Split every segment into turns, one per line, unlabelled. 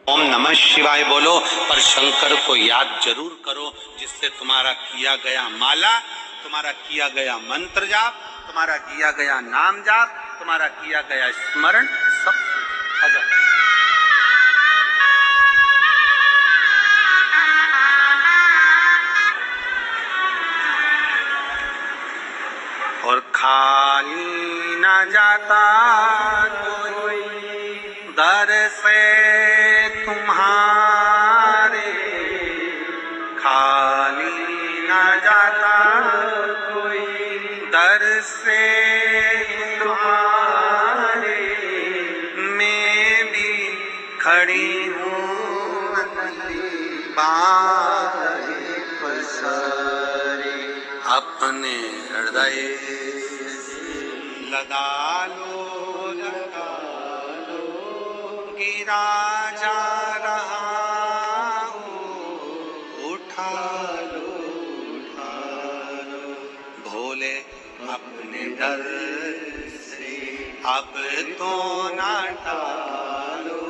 ओम नमः शिवाय बोलो, पर शंकर को याद जरूर करो, जिससे तुम्हारा किया गया माला, तुम्हारा किया गया मंत्र जाप, तुम्हारा किया गया नाम जाप, तुम्हारा किया गया स्मरण सब हो जाए। और खाली ना जाता कोई दर से तुम्हारे, खाली ना जाता कोई दर से तुम्हारे, मैं भी खड़ी हूँ बातें पसारे, अपने हृदय लगा लो गिरा जा रहा हूँ, उठा लो भोले अपने डर से, अब तो ना टालो,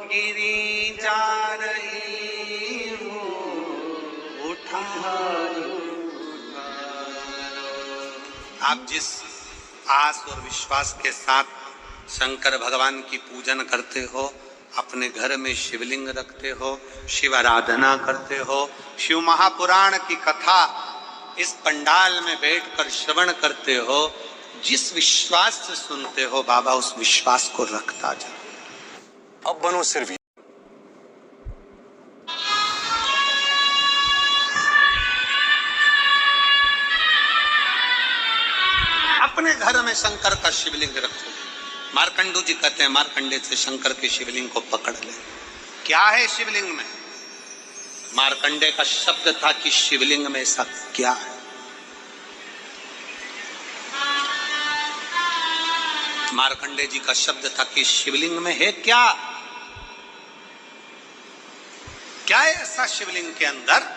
गिरी जा रही हूँ, उठा लो। आप जिस आस और विश्वास के साथ शंकर भगवान की पूजन करते हो, अपने घर में शिवलिंग रखते हो, शिव आराधना करते हो, शिव महापुराण की कथा इस पंडाल में बैठकर श्रवण करते हो, जिस विश्वास से सुनते हो, बाबा उस विश्वास को रखता जाओ।
अब बनो सिर्फ
अपने घर में शंकर का शिवलिंग रखो। मार्कंडू जी कहते हैं, मार्कंडे से शंकर के शिवलिंग को पकड़ ले। क्या है शिवलिंग में? मार्कंडे का शब्द था कि शिवलिंग में ऐसा क्या है। मार्कंडे जी का शब्द था कि शिवलिंग में है क्या, क्या है ऐसा शिवलिंग के अंदर?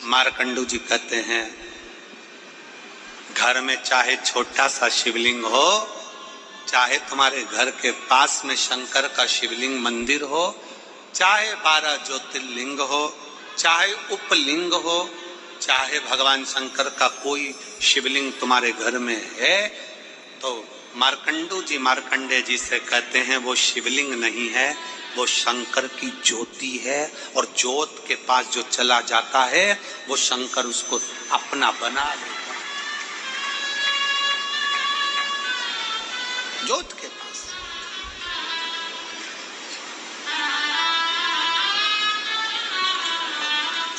मार्कंडू जी कहते हैं, घर में चाहे छोटा सा शिवलिंग हो, चाहे तुम्हारे घर के पास में शंकर का शिवलिंग मंदिर हो, चाहे 12 ज्योतिर्लिंग हो, चाहे उपलिंग हो, चाहे भगवान शंकर का कोई शिवलिंग तुम्हारे घर में है, तो मार्कंडू जी मार्कंडे जी से कहते हैं वो शिवलिंग नहीं है, वो शंकर की ज्योति है। और ज्योत के पास जो चला जाता है वो शंकर उसको अपना बना लेता। ज्योत के पास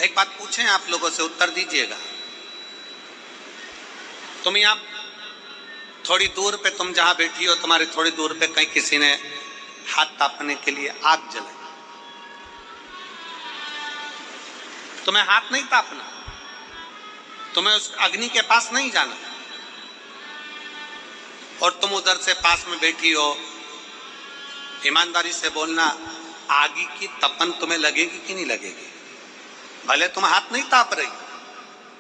एक बात पूछें आप लोगों से, उत्तर दीजिएगा। तुम यहां थोड़ी दूर पे, तुम जहां बैठी हो, तुम्हारे थोड़ी दूर पे कहीं किसी ने हाथ तापने के लिए आग जलाई, तुम्हें हाथ नहीं तापना, तुम्हें उस अग्नि के पास नहीं जाना, और तुम उधर से पास में बैठी हो। ईमानदारी से बोलना, आगी की तपन तुम्हें लगेगी कि नहीं लगेगी? भले तुम हाथ नहीं ताप रही,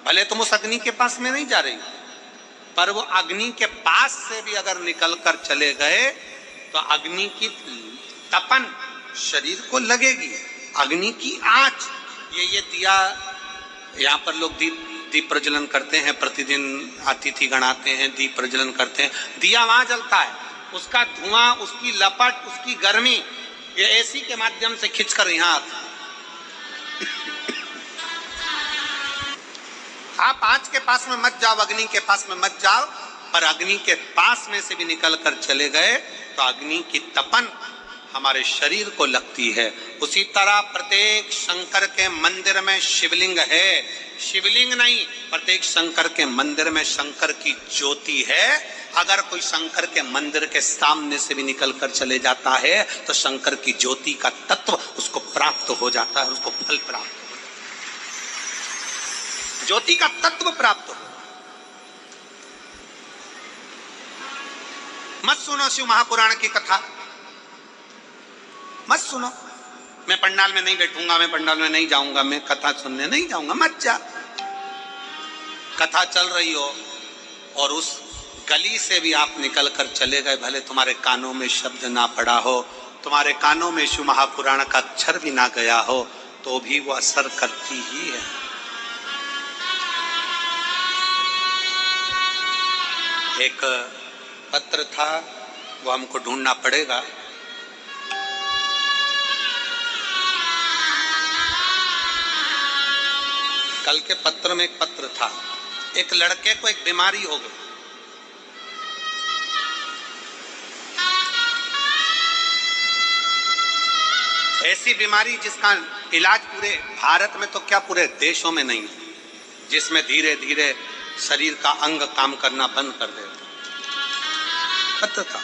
भले तुम उस अग्नि के पास में नहीं जा रही, पर वो अग्नि के पास से भी अगर निकल कर चले गए तो अग्नि की तपन शरीर को लगेगी। अग्नि की आंच, ये दिया, यहाँ पर लोग दीप प्रज्वलन करते हैं, प्रतिदिन अतिथि गणाते हैं, दीप प्रज्वलन करते हैं, दिया वहां जलता है, उसका धुआं, उसकी लपट, उसकी गर्मी ये एसी के माध्यम से खिंचकर यहाँ आता है। आप आंच के पास में मत जाओ, अग्नि के पास में मत जाओ, पर अग्नि के पास में से भी निकल कर चले गए तो अग्नि की तपन हमारे शरीर को लगती है। उसी तरह प्रत्येक शंकर के मंदिर में शिवलिंग है, शिवलिंग नहीं, प्रत्येक शंकर के मंदिर में शंकर की ज्योति है। अगर कोई शंकर के मंदिर के सामने से भी निकल कर चले जाता है तो शंकर की ज्योति का तत्व उसको प्राप्त हो जाता है, उसको फल प्राप्त हो, ज्योति का तत्व प्राप्त हो। मत सुनो शिव महापुराण की कथा, मत सुनो। मैं पंडाल में नहीं बैठूंगा, मैं पंडाल में नहीं जाऊंगा, मैं कथा सुनने नहीं जाऊंगा, मत जा। कथा चल रही हो और उस गली से भी आप निकल कर चले गए, भले तुम्हारे कानों में शब्द ना पड़ा हो, तुम्हारे कानों में शिव महापुराण का अक्षर भी ना गया हो तो भी वो असर करती ही है। एक पत्र था, वो हमको ढूंढना पड़ेगा। कल के पत्र में एक पत्र था, एक लड़के को एक बीमारी हो गई। ऐसी बीमारी जिसका इलाज पूरे भारत में तो क्या पूरे देशों में नहीं, जिसमें धीरे धीरे शरीर का अंग काम करना बंद कर देता। पत्र था।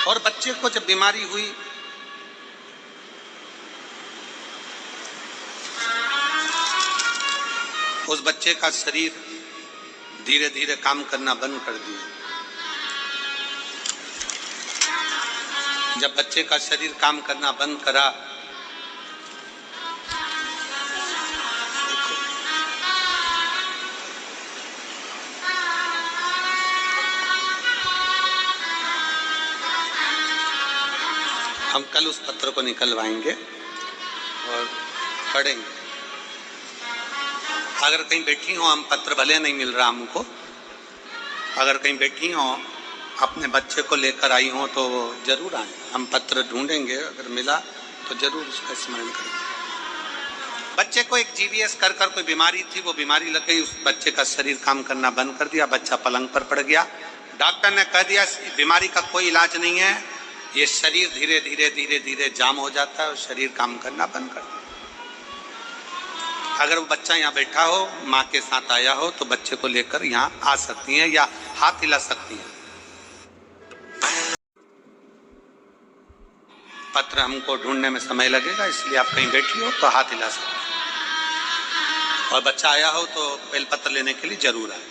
और बच्चे को जब बीमारी हुई उस बच्चे का शरीर धीरे धीरे काम करना बंद कर दिया। जब बच्चे का शरीर काम करना बंद करा, हम कल उस पत्र को निकलवाएंगे और पढ़ेंगे। अगर कहीं बैठी हो, हम पत्र भले नहीं मिल रहा हमको, अगर कहीं बैठी हो अपने बच्चे को लेकर आई हो तो जरूर आए, हम पत्र ढूंढेंगे, अगर मिला तो जरूर उसका स्मरण करेंगे। बच्चे को एक जीवीएस कर कोई बीमारी थी, वो बीमारी लग गई, उस बच्चे का शरीर काम करना बंद कर दिया, बच्चा पलंग पर पड़ गया। डॉक्टर ने कह दिया बीमारी का कोई इलाज नहीं है, ये शरीर धीरे धीरे धीरे धीरे जाम हो जाता है और शरीर काम करना बंद कर देता है। अगर वो बच्चा यहाँ बैठा हो, माँ के साथ आया हो, तो बच्चे को लेकर यहाँ आ सकती हैं या हाथ हिला सकती हैं। पत्र हमको ढूंढने में समय लगेगा, इसलिए आप कहीं बैठी हो तो हाथ हिला सकते हैं। और बच्चा आया हो तो बेलपत्र लेने के लिए जरूर आए।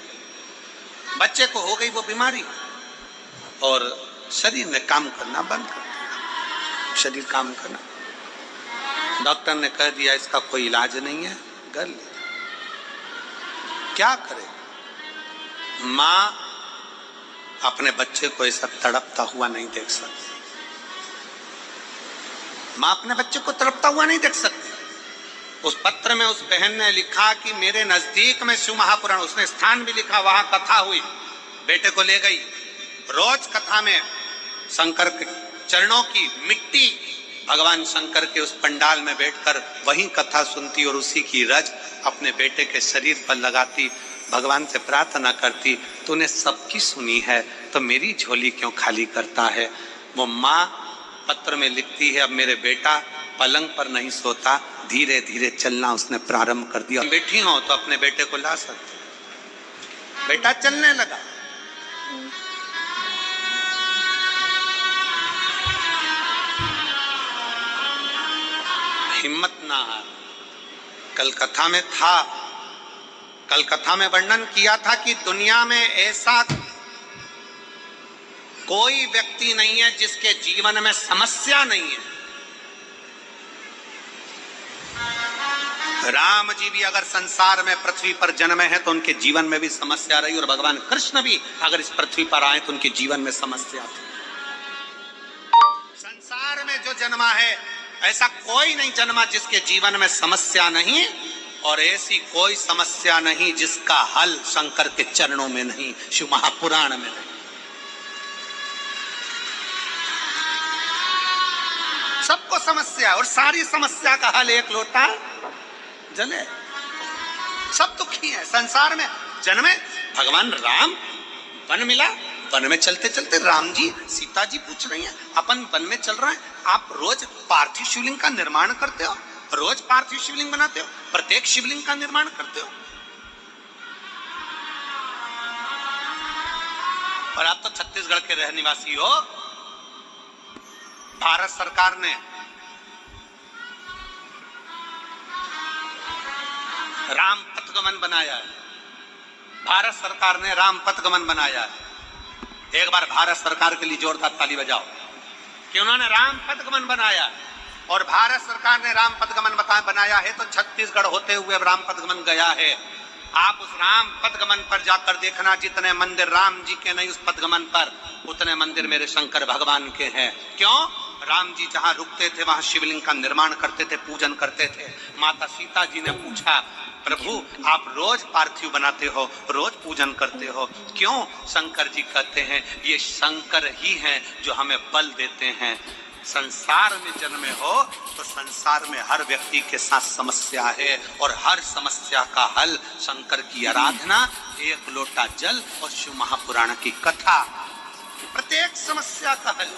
बच्चे को हो गई वो बीमारी और शरीर ने काम करना बंद कर दिया, शरीर काम करना। डॉक्टर ने कह दिया इसका कोई इलाज नहीं है, घर ले। क्या करे? माँ अपने बच्चे को ऐसा तड़पता हुआ नहीं देख सकती। माँ अपने बच्चे को तड़पता हुआ नहीं देख सकती। उस पत्र में उस बहन ने लिखा कि मेरे नजदीक में शिव महापुराण, उसने स्थान भी लिखा, वहां कथा हुई, बेटे को ले गई। रोज कथा में शंकर के चरणों की मिट्टी भगवान शंकर के उस पंडाल में बैठकर वही कथा सुनती और उसी की रज अपने बेटे के शरीर पर लगाती, भगवान से प्रार्थना करती, तूने सबकी सुनी है तो मेरी झोली क्यों खाली करता है। वो माँ पत्र में लिखती है अब मेरे बेटा पलंग पर नहीं सोता, धीरे धीरे चलना उसने प्रारंभ कर दिया। बैठी हो तो अपने बेटे को ला सकते। बेटा चलने लगा। हिम्मत ना हार। कल कथा में था, कल कथा में वर्णन किया था कि दुनिया में ऐसा कोई व्यक्ति नहीं है जिसके जीवन में समस्या नहीं है। राम जी भी अगर संसार में पृथ्वी पर जन्मे हैं तो उनके जीवन में भी समस्या रही, और भगवान कृष्ण भी अगर इस पृथ्वी पर आए तो उनके जीवन में समस्या थी। संसार में जो जन्मा है ऐसा कोई नहीं जन्मा जिसके जीवन में समस्या नहीं, और ऐसी कोई समस्या नहीं जिसका हल शंकर के चरणों में नहीं, शिव महापुराण में नहीं। सबको समस्या, और सारी समस्या का हल एक लोटा जले। सब दुखी है संसार में जन्मे। भगवान राम वन मिला, वन में चलते चलते राम जी सीता जी पूछ रही हैं अपन वन में चल रहे हैं, आप रोज पार्थिव शिवलिंग का निर्माण करते हो, रोज पार्थिव शिवलिंग बनाते हो, प्रत्येक शिवलिंग का निर्माण करते हो, और आप तो छत्तीसगढ़ के रह निवासी हो। भारत सरकार ने राम पथगमन बनाया है, भारत सरकार ने राम पथगमन बनाया है। एक बार भारत सरकार के लिए जोरदार ताली बजाओ कि उन्होंने राम पथगमन बनाया। और भारत सरकार ने राम पथगमन बनाया है तो छत्तीसगढ़ होते हुए राम पथगमन गया है। आप उस राम पथगमन पर जाकर देखना, जितने मंदिर राम जी के नहीं उस पथगमन पर, उतने मंदिर मेरे शंकर भगवान के हैं। क्यों? राम जी जहां रुकते थे वहां शिवलिंग का निर्माण करते थे, पूजन करते थे। माता सीता जी ने पूछा, प्रभु आप रोज पार्थिव बनाते हो, रोज पूजन करते हो, क्यों? शंकर जी कहते हैं ये शंकर ही हैं जो हमें बल देते हैं। संसार में जन्मे हो तो संसार में हर व्यक्ति के साथ समस्या है, और हर समस्या का हल शंकर की आराधना, एक लोटा जल और शिव महापुराण की कथा, प्रत्येक समस्या का हल।